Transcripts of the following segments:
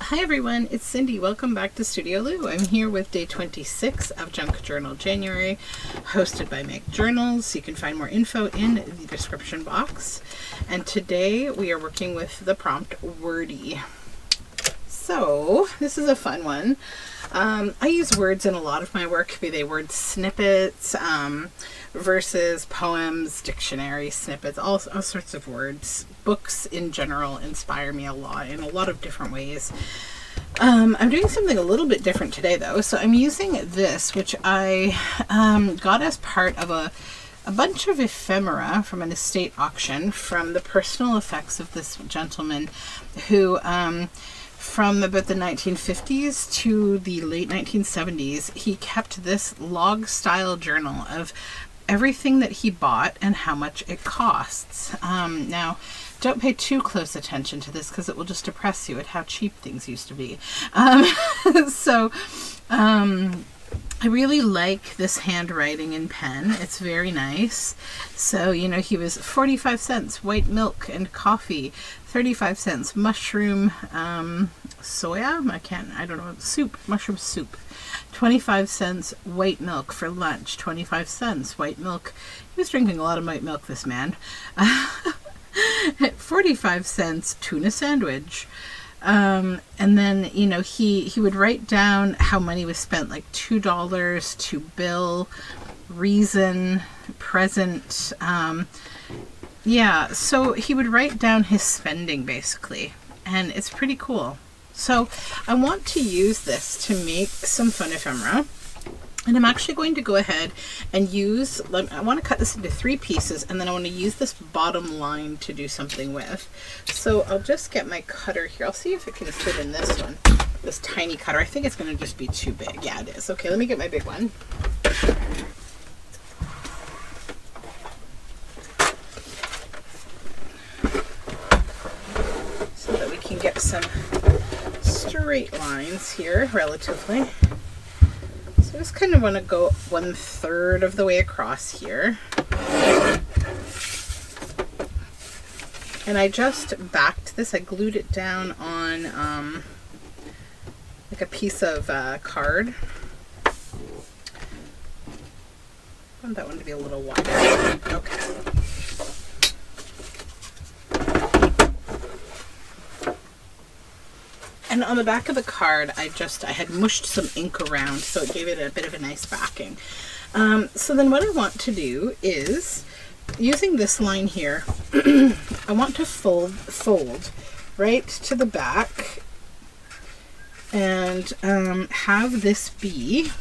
Hi everyone, it's Cindy. Welcome back to Studioloo. I'm here with day 26 of Junk Journal January, hosted by Make Journals. You can find more info in the description box. And today we are working with the prompt Wordy. So this is a fun one. I use words in a lot of my work, be they word snippets, verses, poems, dictionary snippets, all sorts of words. Books in general inspire me a lot in a lot of different ways. I'm doing something a little bit different today though. So I'm using this, which I got as part of a bunch of ephemera from an estate auction from the personal effects of this gentleman who from about the 1950s to the late 1970s, he kept this log-style journal of everything that he bought and how much it costs. Now, don't pay too close attention to this because it will just depress you at how cheap things used to be. I really like this handwriting in pen. It's very nice. So, you know, he was 45 cents white milk and coffee, 35 cents mushroom soup, mushroom soup, 25 cents white milk for lunch, 25 cents white milk. He was drinking a lot of white milk, this man. 45 cents tuna sandwich. And then, you know, he would write down how money was spent, like $2 to bill, reason, present. So he would write down his spending basically, and it's pretty cool. So I want to use this to make some fun ephemera. And I'm actually going to go ahead and I want to cut this into 3 pieces, and then I want to use this bottom line to do something with. So I'll just get my cutter here. I'll see if it can fit in this one, this tiny cutter. I think it's going to just be too big. Yeah, it is. Okay, let me get my big one. So that we can get some straight lines here, relatively. So I just kind of want to go 1/3 of the way across here. And I just backed this, I glued it down on like a piece of card. I want that one to be a little wider. Okay. And on the back of the card, I had mushed some ink around, so it gave it a bit of a nice backing. So then what I want to do is, using this line here, I want to fold right to the back and have this be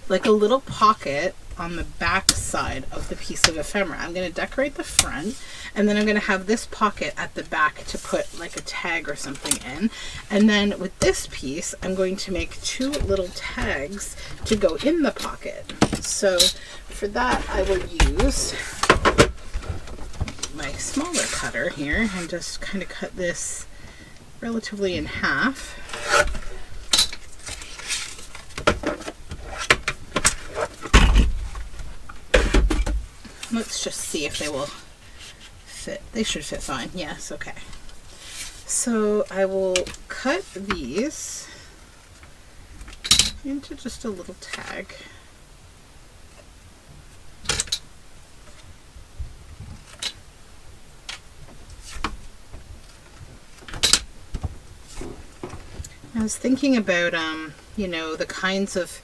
like a little pocket on the back side of the piece of ephemera. I'm going to decorate the front, and then I'm going to have this pocket at the back to put like a tag or something in. And then with this piece, I'm going to make 2 little tags to go in the pocket. So for that, I will use my smaller cutter here and just kind of cut this relatively in half. Let's just see if they will fit. They should fit fine. Yes, okay. So I will cut these into just a little tag. I was thinking about, you know, the kinds of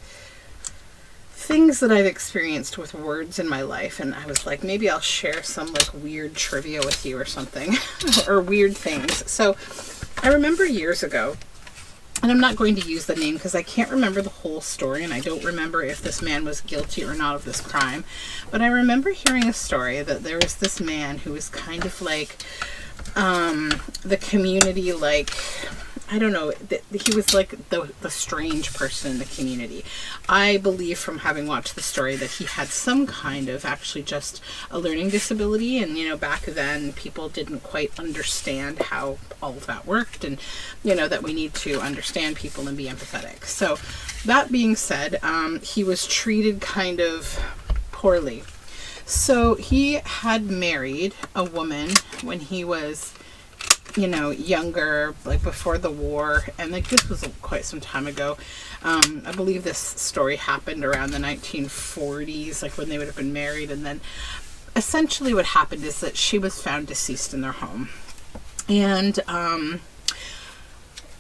things that I've experienced with words in my life, and I was like, maybe I'll share some like weird trivia with you or something, or weird things. So I remember years ago, and I'm not going to use the name because I can't remember the whole story, and I don't remember if this man was guilty or not of this crime, but I remember hearing a story that there was this man who was kind of like the community, like, I don't know, he was like the strange person in the community. I believe from having watched the story that he had some kind of actually just a learning disability, and you know, back then people didn't quite understand how all of that worked, and you know, that we need to understand people and be empathetic. So that being said, he was treated kind of poorly. So he had married a woman when he was younger, like before the war, and like this was quite some time ago. I believe this story happened around the 1940s, like when they would have been married, and then essentially what happened is that she was found deceased in their home. And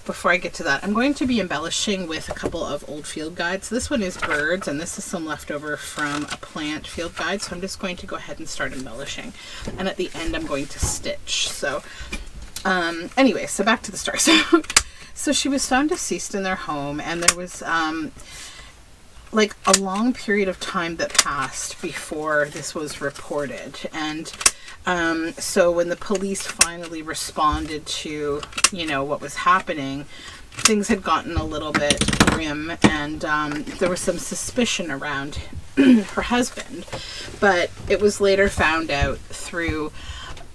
before I get to that, I'm going to be embellishing with a couple of old field guides. This one is birds, and this is some leftover from a plant field guide, so I'm just going to go ahead and start embellishing. And at the end, I'm going to stitch. So anyway, so back to the story. So she was found deceased in their home, and there was like a long period of time that passed before this was reported. And so when the police finally responded to, what was happening, things had gotten a little bit grim, and there was some suspicion around her husband. But it was later found out through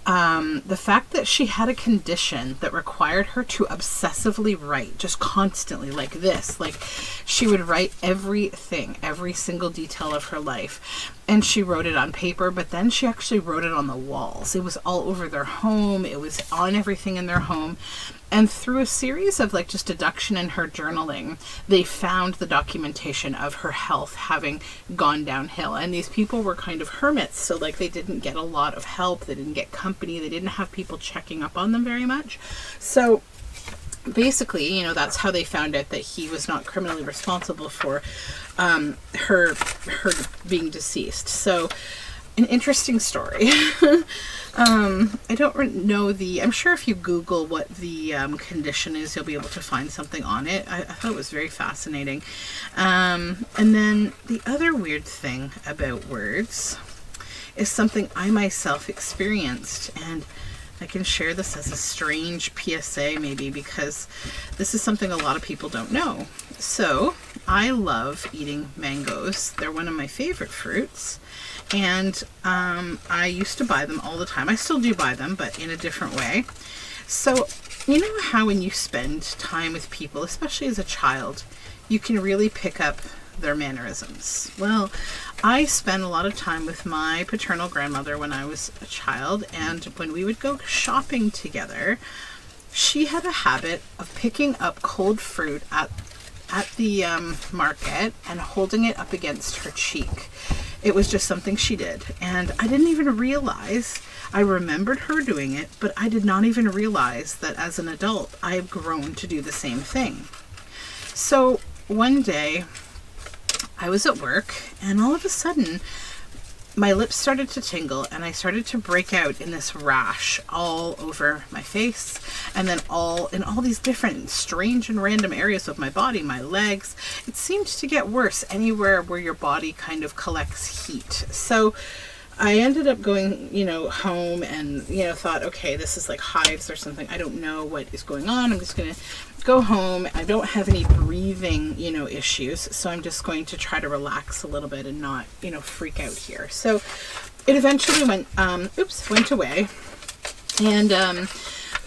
the fact that she had a condition that required her to obsessively write, just constantly, like this. Like, she would write everything, every single detail of her life. And she wrote it on paper, but then she actually wrote it on the walls. It was all over their home. It was on everything in their home. And through a series of like just deduction in her journaling, they found the documentation of her health having gone downhill. And these people were kind of hermits. So like they didn't get a lot of help. They didn't get company. They didn't have people checking up on them very much. So basically, that's how they found out that he was not criminally responsible for her being deceased. So an interesting story. I don't know I'm sure if you Google what the condition is, you'll be able to find something on it. I thought it was very fascinating. And then the other weird thing about words is something I myself experienced, and I can share this as a strange PSA maybe, because this is something a lot of people don't know. So I love eating mangoes. They're one of my favorite fruits. And I used to buy them all the time. I still do buy them, but in a different way. So you know how when you spend time with people, especially as a child, you can really pick up their mannerisms. Well, I spent a lot of time with my paternal grandmother when I was a child, and when we would go shopping together, she had a habit of picking up cold fruit at the market and holding it up against her cheek. It was just something she did, and I didn't even realize. I remembered her doing it, but I did not even realize that as an adult I have grown to do the same thing. So one day I was at work, and all of a sudden my lips started to tingle, and I started to break out in this rash all over my face, and then in all these different strange and random areas of my body, my legs. It seemed to get worse anywhere where your body kind of collects heat. So I ended up going, home and, thought, okay, this is like hives or something. I don't know what is going on. I'm just going to go home. I don't have any breathing, issues. So I'm just going to try to relax a little bit and not, freak out here. So it eventually went away. And,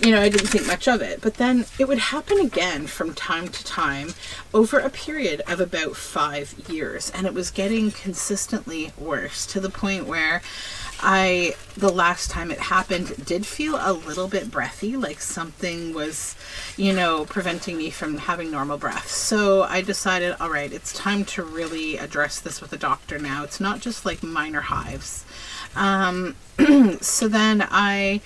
I didn't think much of it. But then it would happen again from time to time over a period of about 5 years. And it was getting consistently worse, to the point where the last time it happened, did feel a little bit breathy, like something was, preventing me from having normal breath. So I decided, all right, it's time to really address this with a doctor now. It's not just like minor hives. So then I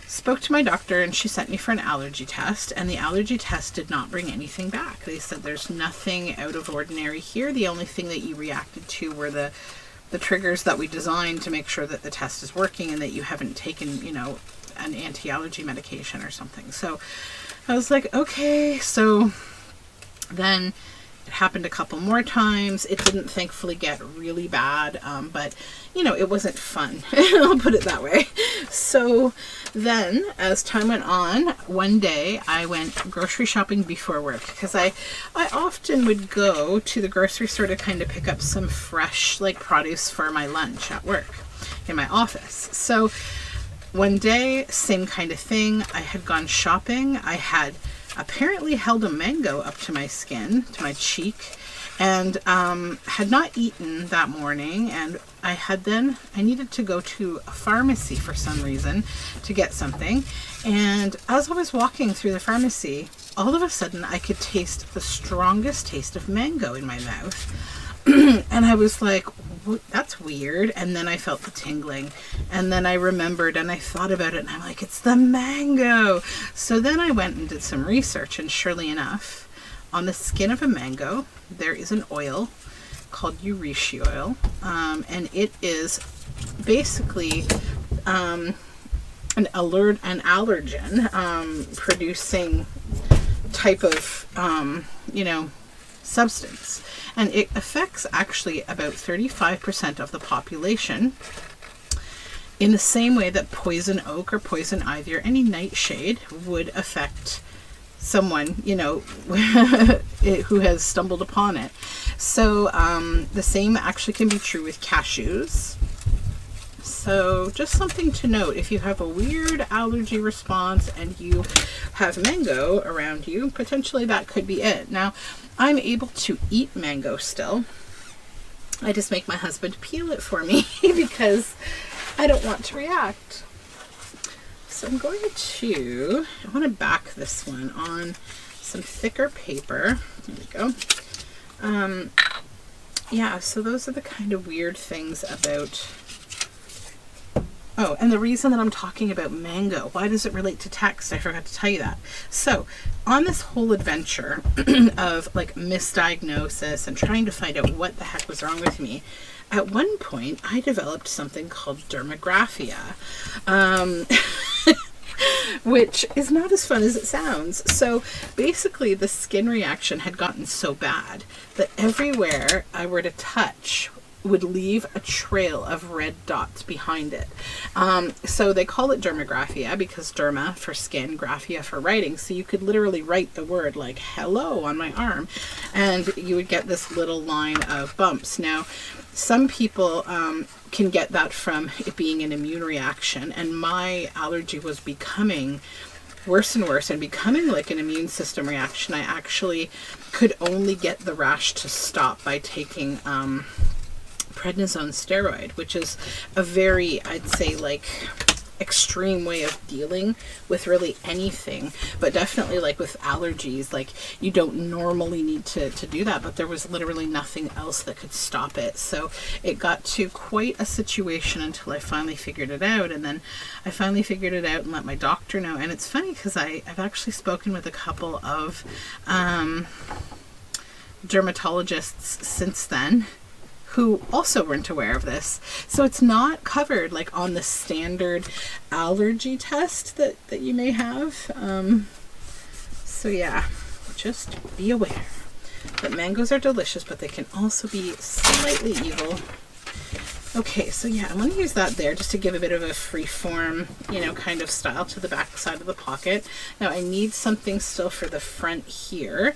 spoke to my doctor, and she sent me for an allergy test, and the allergy test did not bring anything back. They said there's nothing out of ordinary here. The only thing that you reacted to were the triggers that we designed to make sure that the test is working and that you haven't taken, an anti-allergy medication or something. So I was like, okay. So then it happened a couple more times. It didn't thankfully get really bad, but it wasn't fun. I'll put it that way. So then as time went on, one day I went grocery shopping before work, because I often would go to the grocery store to kind of pick up some fresh produce for my lunch at work in my office. So one day, same kind of thing. I had gone shopping. I had apparently held a mango up to my skin, to my cheek, and had not eaten that morning, and I needed to go to a pharmacy for some reason to get something. And as I was walking through the pharmacy, all of a sudden I could taste the strongest taste of mango in my mouth. And I was like, that's weird. And then I felt the tingling. And then I remembered and I thought about it and I'm like, it's the mango. So then I went and did some research, and surely enough, on the skin of a mango, there is an oil called reishi oil. And it is basically an allergen producing type of, substance. And it affects actually about 35% of the population, in the same way that poison oak or poison ivy or any nightshade would affect someone, who has stumbled upon it. So the same actually can be true with cashews. So just something to note, if you have a weird allergy response and you have mango around you, potentially that could be it. Now, I'm able to eat mango still. I just make my husband peel it for me because I don't want to react. So I want to back this one on some thicker paper. There we go. Yeah, so those are the kind of weird things about... Oh, and the reason that I'm talking about mango, why does it relate to text? I forgot to tell you that. So, on this whole adventure of like misdiagnosis and trying to find out what the heck was wrong with me, at one point I developed something called dermagraphia, which is not as fun as it sounds. So basically the skin reaction had gotten so bad that everywhere I were to touch would leave a trail of red dots behind it. So they call it dermagraphia because derma for skin, graphia for writing. So you could literally write the word like hello on my arm and you would get this little line of bumps. Now, some people can get that from it being an immune reaction, and my allergy was becoming worse and worse and becoming like an immune system reaction. I actually could only get the rash to stop by taking prednisone steroid, which is a very, I'd say, like extreme way of dealing with really anything, but definitely like with allergies, like you don't normally need to do that, but there was literally nothing else that could stop it. So it got to quite a situation until I finally figured it out, and then I finally figured it out and let my doctor know. And it's funny because I've actually spoken with a couple of dermatologists since then who also weren't aware of this. So it's not covered like on the standard allergy test that you may have. So yeah, just be aware that mangoes are delicious, but they can also be slightly evil. Okay, so yeah, I'm going to use that there just to give a bit of a free form, kind of style to the back side of the pocket. Now I need something still for the front here.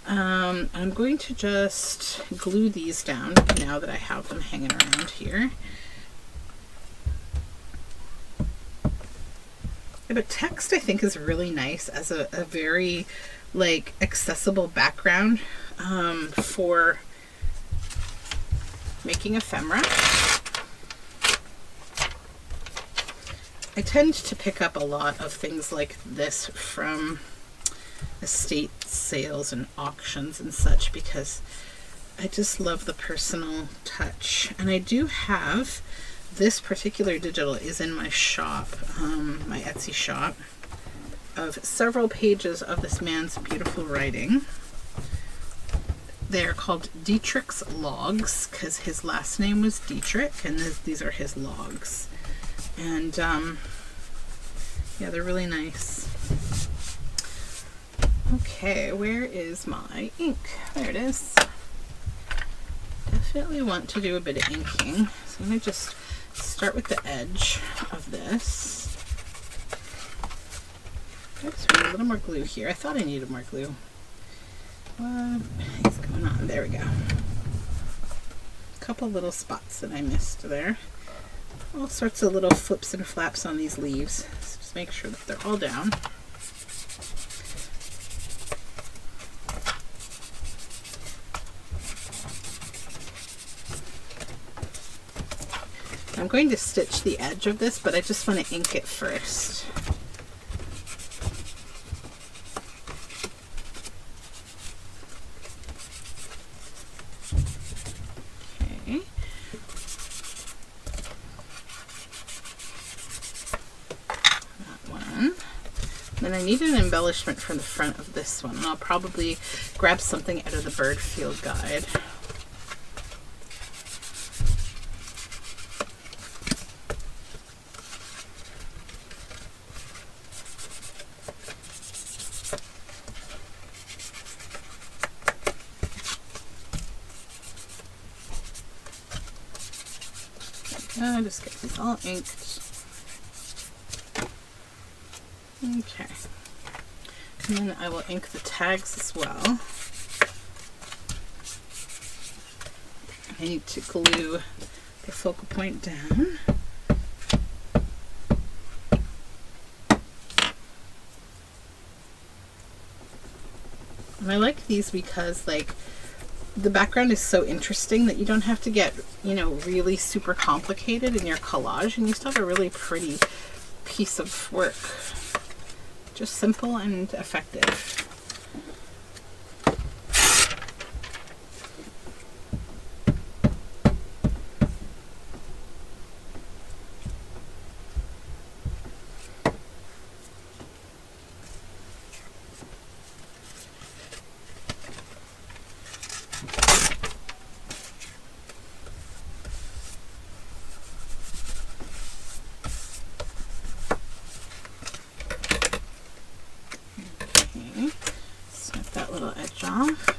I'm going to just glue these down now that I have them hanging around here. Yeah, but text I think is really nice as a very like accessible background for making ephemera. I tend to pick up a lot of things like this from estate sales and auctions and such because I just love the personal touch. And I do have this particular digital is in my shop, my Etsy shop, of several pages of this man's beautiful writing. They're called Dietrich's logs because his last name was Dietrich, and these are his logs. And yeah, they're really nice. Okay, where is my ink? There it is. Definitely want to do a bit of inking. So I'm going to just start with the edge of this. Oops, we need a little more glue here. I thought I needed more glue. What is going on? There we go. A couple little spots that I missed there. All sorts of little flips and flaps on these leaves. So just make sure that they're all down. I'm going to stitch the edge of this, but I just want to ink it first. Okay. That one. Then I need an embellishment for the front of this one, and I'll probably grab something out of the bird field guide. I'll just get these all inked. Okay. And then I will ink the tags as well. I need to glue the focal point down. And I like these because, like, the background is so interesting that you don't have to get, you know, really super complicated in your collage, and you still have a really pretty piece of work. Just simple and effective. Off.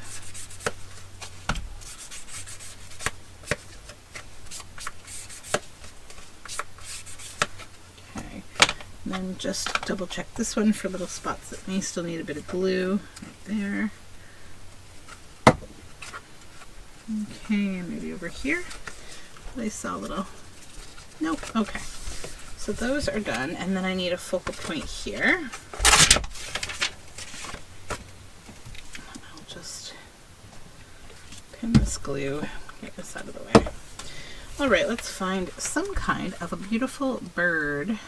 Okay, and then just double check this one for little spots that may still need a bit of glue right there. Okay, maybe over here. I saw a little, nope, okay. So those are done, and then I need a focal point here. Pin this glue, get this out of the way. All right, let's find some kind of a beautiful bird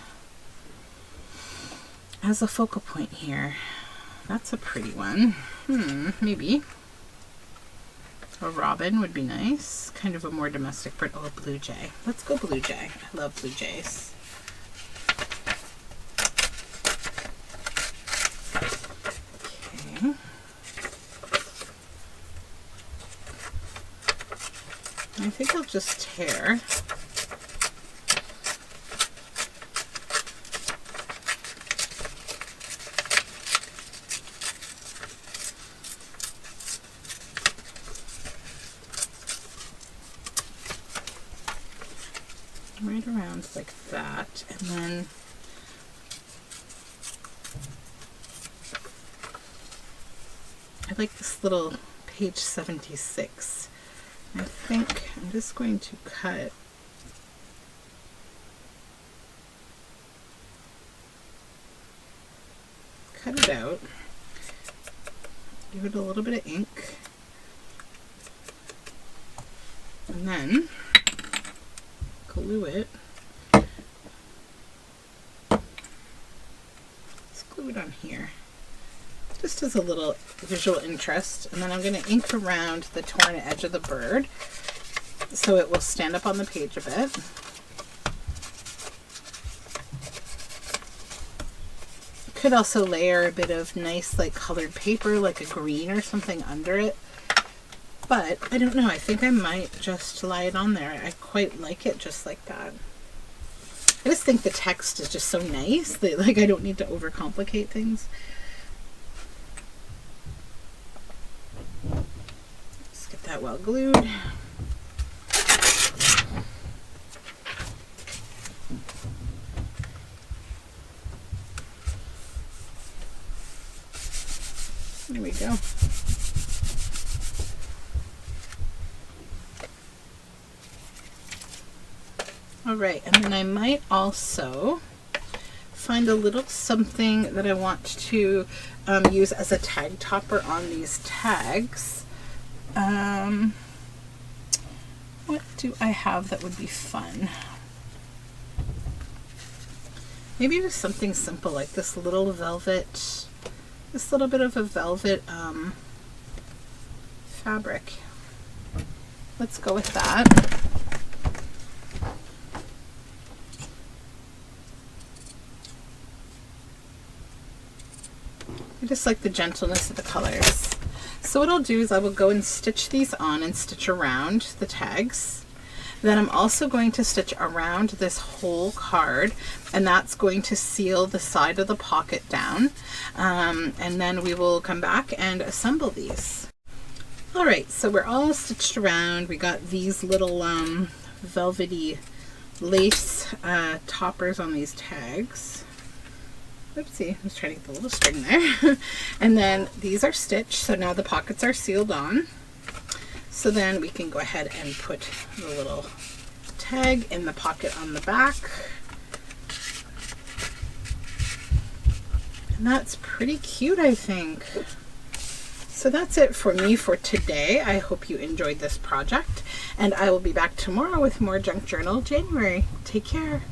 as a focal point here. That's a pretty one. Maybe. A robin would be nice. Kind of a more domestic bird. Oh, a blue jay. Let's go blue jay. I love blue jays. Okay. I think I'll just tear. Right around like that, and then I like this little page 76. I think I'm just going to cut it out, give it a little bit of ink, and then glue it. Let's glue it on here, just as a little visual interest, and then I'm going to ink around the torn edge of the bird so it will stand up on the page a bit. Could also layer a bit of nice like colored paper, like a green or something under it, but I don't know, I think I might just lie it on there. I quite like it just like that. I just think the text is just so nice that like I don't need to overcomplicate things. Let's get that well glued. There we go. All right, and then I might also find a little something that I want to use as a tag topper on these tags. What do I have that would be fun? Maybe just something simple like this little velvet, this little bit of a velvet fabric. Let's go with that. I just like the gentleness of the colors. So what I'll do is I will go and stitch these on and stitch around the tags. Then I'm also going to stitch around this whole card, and that's going to seal the side of the pocket down. And then we will come back and assemble these. All right, so we're all stitched around. We got these little velvety lace toppers on these tags. Oopsie, I was trying to get the little string there. And then these are stitched, so now the pockets are sealed on. So then we can go ahead and put the little tag in the pocket on the back. And that's pretty cute, I think. So that's it for me for today. I hope you enjoyed this project, and I will be back tomorrow with more Junk Journal January. Take care.